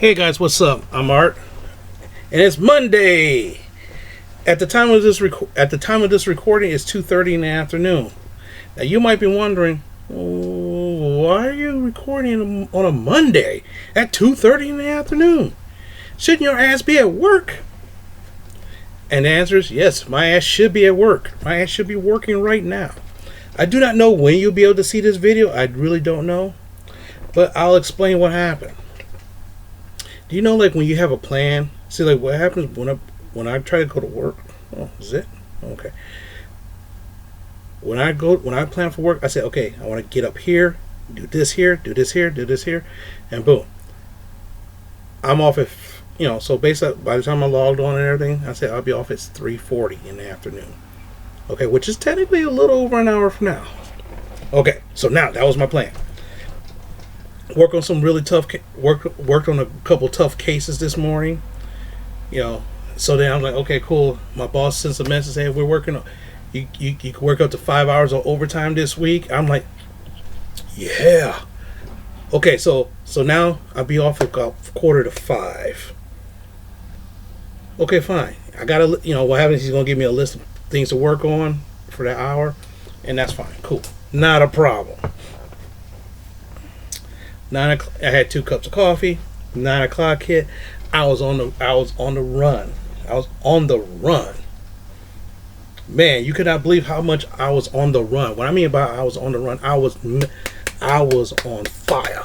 Hey guys, what's up? I'm Art, and it's Monday. At the time of this recording, it's 2:30 in the afternoon. Now you might be wondering, why are you recording on a Monday at 2:30 in the afternoon? Shouldn't your ass be at work? And the answer is yes. My ass should be at work. My ass should be working right now. I do not know when you'll be able to see this video. I really don't know, but I'll explain what happened. Do you know, like, when you have a plan? See, like, what happens when I try to go to work? Oh, is it? Okay. When I plan for work, I say, okay, I want to get up here, do this here, do this here, do this here, and boom. I'm off at, so basically, by the time I logged on and everything, I say I'll be off at 3:40 in the afternoon. Okay, which is technically a little over an hour from now. Okay, so now that was my plan. Worked on some really tough worked on a couple tough cases this morning. So then I'm like, okay, cool. My boss sends a message saying we're working on you can work up to 5 hours of overtime this week. I'm like, yeah. Okay, so now I'll be off at about 4:45. Okay, fine. I gotta, what happens? He's gonna give me a list of things to work on for that hour, and that's fine. Cool, not a problem. 9 o'clock, I had 2 cups of coffee. 9 o'clock hit. I was on the run. I was on the run. Man, you could not believe how much I was on the run. What I mean by I was on the run, I was on fire.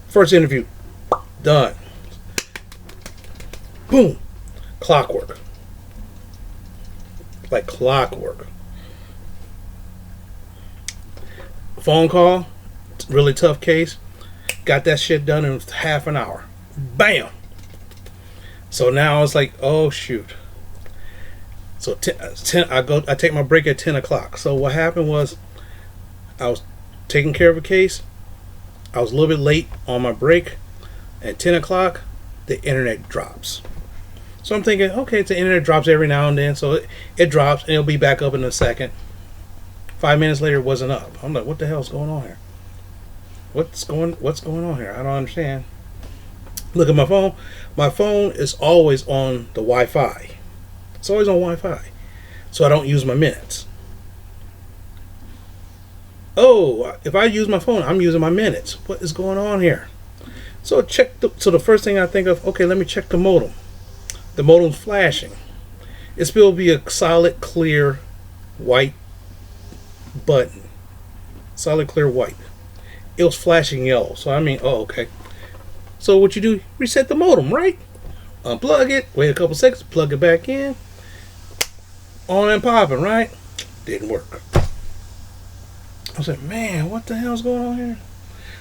First interview done. Boom, clockwork. Like clockwork. Phone call, really tough case. Got that shit done in half an hour. Bam. So now it's like, oh shoot. So I take my break at 10 o'clock. So what happened was, I was taking care of a case. I was a little bit late on my break. At 10 o'clock, the internet drops. So I'm thinking, okay, the internet drops every now and then, so it drops and it'll be back up in a second. 5 minutes later, it wasn't up. I'm like, what the hell's going on here? What's going on here? I don't understand. Look at my phone. My phone is always on the Wi-Fi. It's always on Wi-Fi, so I don't use my minutes. Oh, if I use my phone, I'm using my minutes. What is going on here? So the first thing I think of, okay, let me check the modem. The modem's flashing. It's supposed to be a solid, clear, white button. Solid, clear, white. It was flashing yellow. So I mean, oh, okay. So what you do, reset the modem, right? Unplug it, wait a couple seconds, plug it back in. On and popping, right? Didn't work. I was like, man, what the hell's going on here?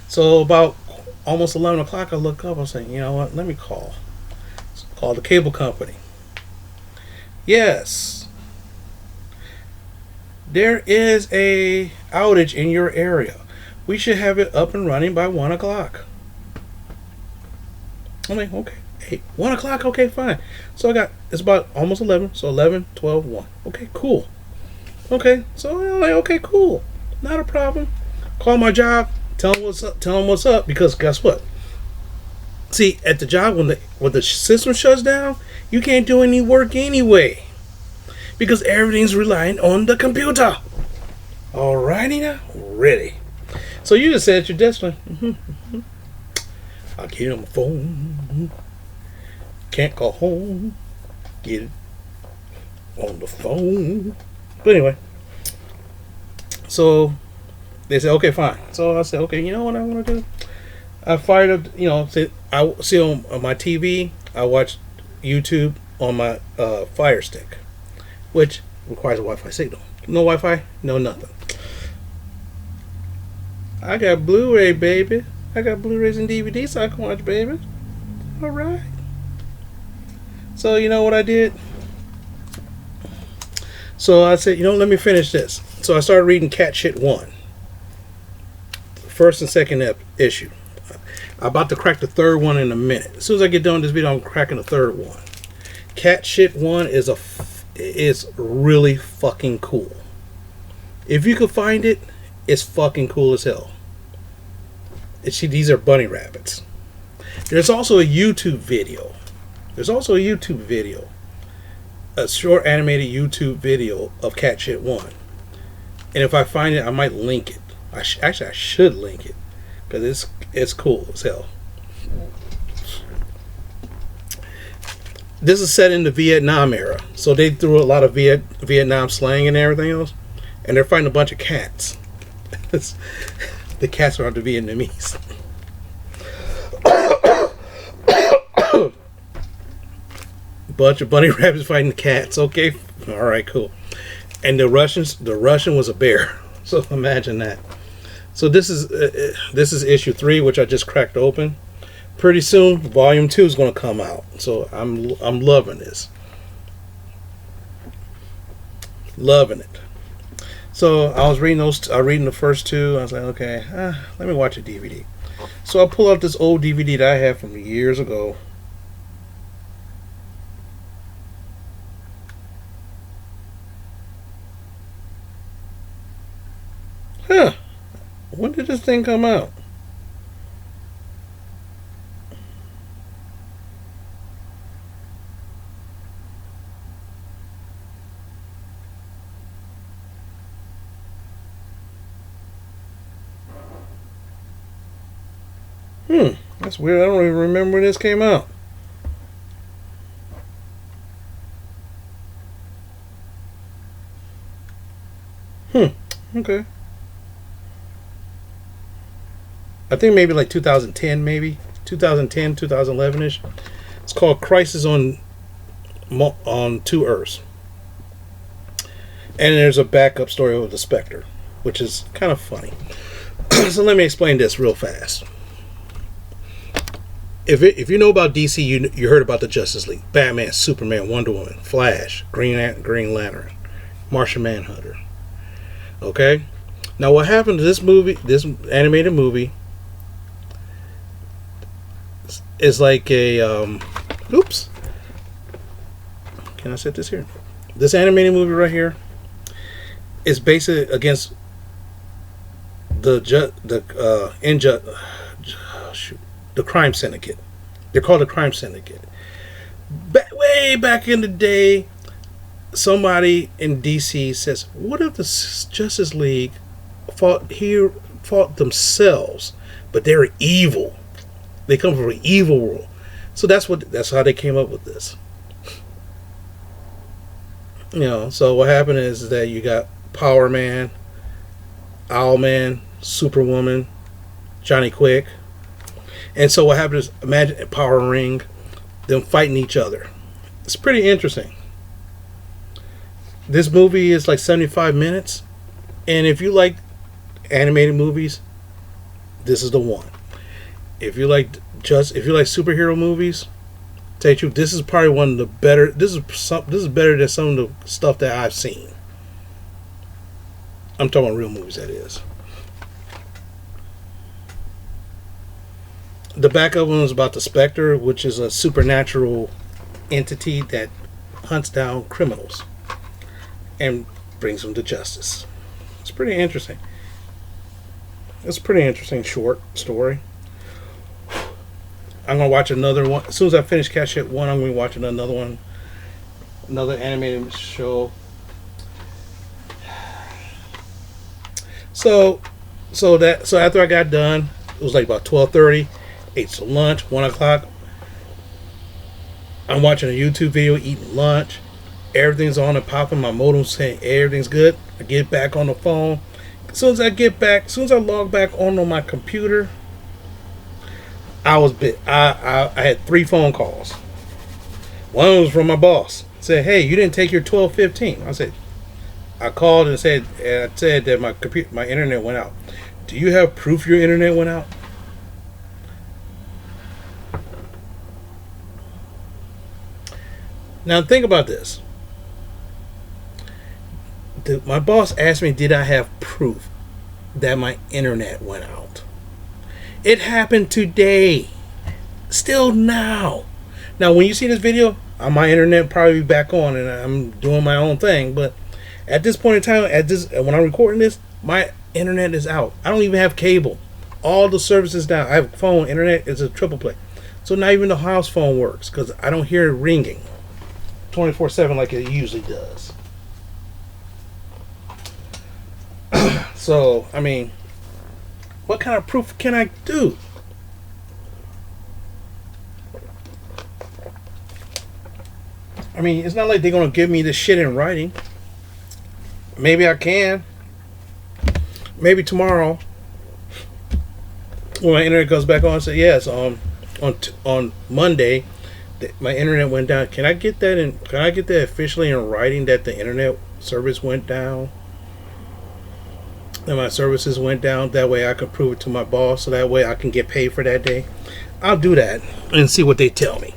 So about almost 11 o'clock, I look up, I was saying, you know what, let me call the cable company. Yes, there is a outage in your area. We should have it up and running by 1 o'clock. I'm like, okay, hey, 1 o'clock, okay, fine. So it's about almost 11, so 11, 12, 1. Okay, cool. Okay, so I'm like, okay, cool. Not a problem. Call my job, tell them what's up, because guess what? See, at the job, when the system shuts down, you can't do any work anyway, because everything's relying on the computer. Alrighty now, ready. So you just sit at your desk like, I get on my phone, can't call home, get it on the phone. But anyway, so they said, okay, fine. So I said, okay, you know what I want to do? I fired up, I see on my TV, I watch YouTube on my Fire Stick, which requires a Wi-Fi signal. No Wi-Fi, no nothing. I got Blu-ray, baby. I got Blu-rays and DVDs so I can watch, baby. Alright. So you know what I did? So I said, let me finish this. So I started reading Cat Shit 1. First and second issue. I'm about to crack the third one in a minute. As soon as I get done with this video, I'm cracking the third one. Cat Shit 1 is really fucking cool. If you could find it, it's fucking cool as hell. See, these are bunny rabbits. There's also a YouTube video. A short animated YouTube video of Cat Shit 1. And if I find it, I might link it. Actually, I should link it because it's cool as hell. This is set in the Vietnam era, so they threw a lot of Vietnam slang and everything else, and they're fighting a bunch of cats. The cats are the Vietnamese. Bunch of bunny rabbits fighting the cats. Okay, all right, cool. And the Russian was a bear. So imagine that. So this is issue 3, which I just cracked open. Pretty soon, volume 2 is going to come out. So I'm loving this. Loving it. So I was reading the first 2. I was like, okay, let me watch a DVD. So I pull out this old DVD that I had from years ago. Huh. When did this thing come out? That's weird. I don't even remember when this came out. Okay. I think maybe like 2010, maybe 2010, 2011ish. It's called Crisis on 2 Earths, and there's a backup story with the Spectre, which is kind of funny. So let me explain this real fast. If you know about DC, you heard about the Justice League: Batman, Superman, Wonder Woman, Flash, Green Lantern, Martian Manhunter. Okay, now what happened to this movie? This animated movie is like a oops. Can I set this here? This animated movie right here is basically against the crime syndicate. They're called the crime syndicate. Way back in the day, somebody in DC says, "What if the Justice League fought themselves, but they're evil? They come from an evil world." So that's how they came up with this. So what happened is that you got Power Man, Owlman, Superwoman, Johnny Quick. And so what happened is, imagine Power Ring, them fighting each other. It's pretty interesting. This movie is like 75 minutes. And if you like animated movies, this is the one. If you like superhero movies, tell you the truth, this is probably one of the better. This is better than some of the stuff that I've seen. I'm talking about real movies, that is. The backup one is about the Spectre, which is a supernatural entity that hunts down criminals and brings them to justice. It's pretty interesting. It's a pretty interesting short story. I'm going to watch another one. As soon as I finish Cat Shit 1, I'm going to watch another one. Another animated show. So after I got done, it was like about 12:30. Ate some lunch, 1 o'clock. I'm watching a YouTube video, eating lunch. Everything's on and popping. My modem's saying everything's good. I get back on the phone. As soon as I log back on my computer, I was bit. I had 3 phone calls. One was from my boss. Said, "Hey, you didn't take your 12:15." I called and said that my internet went out. Do you have proof your internet went out? Now think about this. My boss asked me, did I have proof that my internet went out? It happened today. Still now. Now when you see this video, my internet probably be back on and I'm doing my own thing. But at this point in time, when I'm recording this, my internet is out. I don't even have cable. all the services down. I have phone, internet, it's a triple play. So not even the house phone works because I don't hear it ringing 24/7 like it usually does. So, I mean, what kind of proof can I do? I mean, it's not like they're going to give me this shit in writing. Maybe I can. Maybe tomorrow, when my internet goes back on, say yes. On Monday, my internet went down. Can I get that in? Can I get that officially in writing that the internet service went down? And my services went down. That way, I can prove it to my boss. So that way, I can get paid for that day. I'll do that and see what they tell me.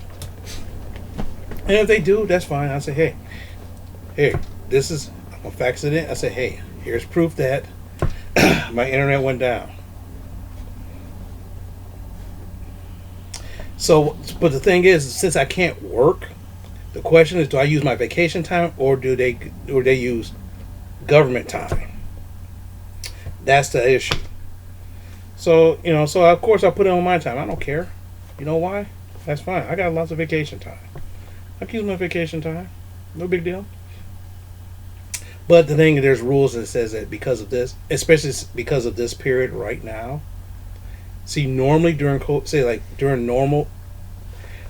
And if they do, that's fine. I say, hey, here, this is. I'm gonna fax it in. I say, hey, here's proof that my internet went down. So, but the thing is, since I can't work, the question is, do I use my vacation time or do they use government time? That's the issue. So, so of course I put it on my time. I don't care. You know why? That's fine. I got lots of vacation time. I can use my vacation time. No big deal. But the thing, there's rules that says that because of this, especially because of this period right now. See, normally during normal,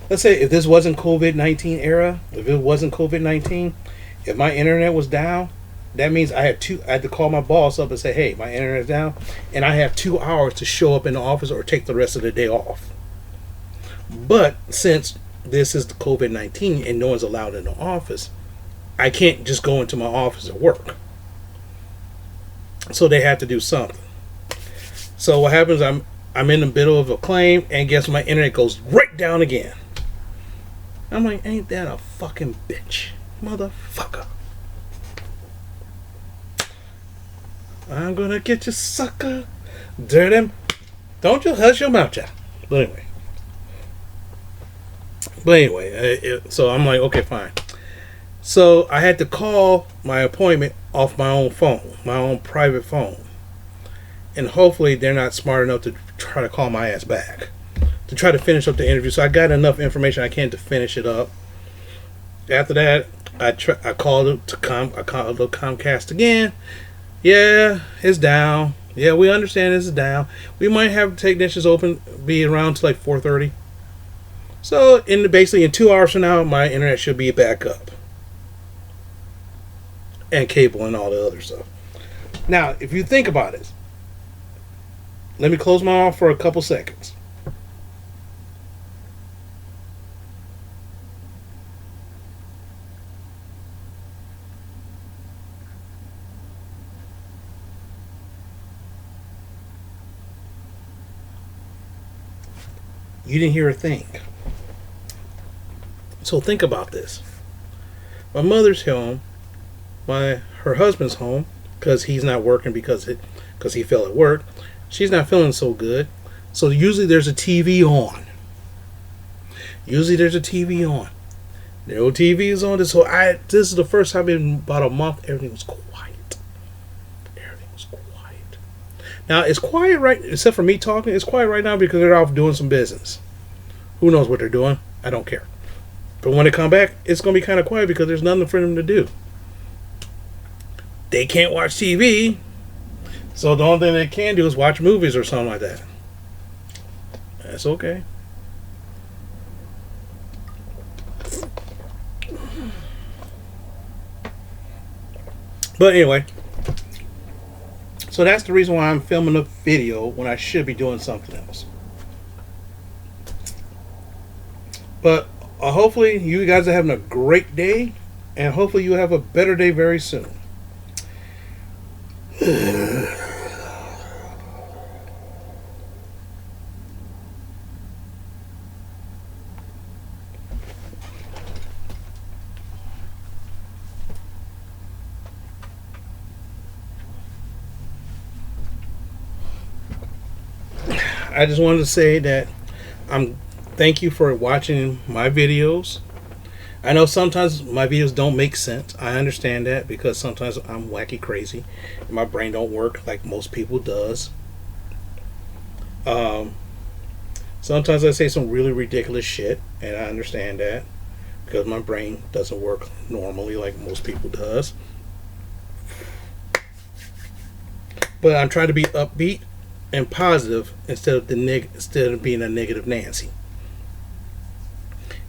let's say if this wasn't COVID-19 era, if it wasn't COVID-19, if my internet was down, that means I had to call my boss up and say, hey, my internet's down, and I have 2 hours to show up in the office or take the rest of the day off. But since this is the COVID-19 and no one's allowed in the office, I can't just go into my office and work. So they have to do something. So what happens, I'm in the middle of a claim, and guess my internet goes right down again. I'm like, ain't that a fucking bitch, motherfucker? I'm gonna get you, sucker. Dirty. Don't you hush your mouth, child. But anyway, so I'm like, okay, fine. So I had to call my appointment off my own phone, my own private phone. And hopefully they're not smart enough to try to call my ass back to try to finish up the interview. So I got enough information I can to finish it up. After that, I called Comcast again. Yeah, it's down. Yeah, we understand this is down. We might have technicians be around to like 4:30. So basically in 2 hours from now, my internet should be back up. And cable and all the other stuff. Now, if you think about it, let me close my mouth for a couple seconds. You didn't hear a thing. So think about this. My mother's home. Her husband's home because he's not working because he fell at work. She's not feeling so good. So usually there's a TV on. No TV is on. So this is the first time in about a month everything was quiet. Now it's quiet right, except for me talking. It's quiet right now because they're off doing some business. Who knows what they're doing? I don't care. But when they come back, it's going to be kind of quiet because there's nothing for them to do. They can't watch TV, so the only thing they can do is watch movies or something like that. That's okay. But anyway, so that's the reason why I'm filming a video when I should be doing something else. But hopefully you guys are having a great day, and hopefully you have a better day very soon. I just wanted to say that thank you for watching my videos. I know sometimes my videos don't make sense. I understand that because sometimes I'm wacky crazy and my brain don't work like most people does. Sometimes I say some really ridiculous shit, and I understand that because my brain doesn't work normally like most people does. But I'm trying to be upbeat and positive instead of being a negative Nancy.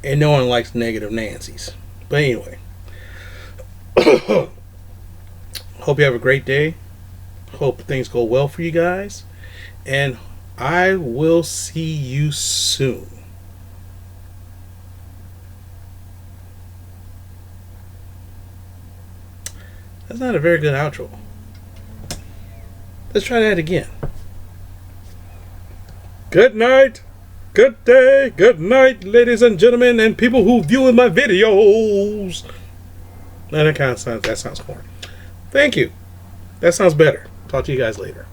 And no one likes negative Nancys. But anyway, hope you have a great day. Hope things go well for you guys. And I will see you soon. That's not a very good outro. Let's try that again. Good night, good day, good night, ladies and gentlemen, and people who viewing my videos. Now that sounds corny. Thank you. That sounds better. Talk to you guys later.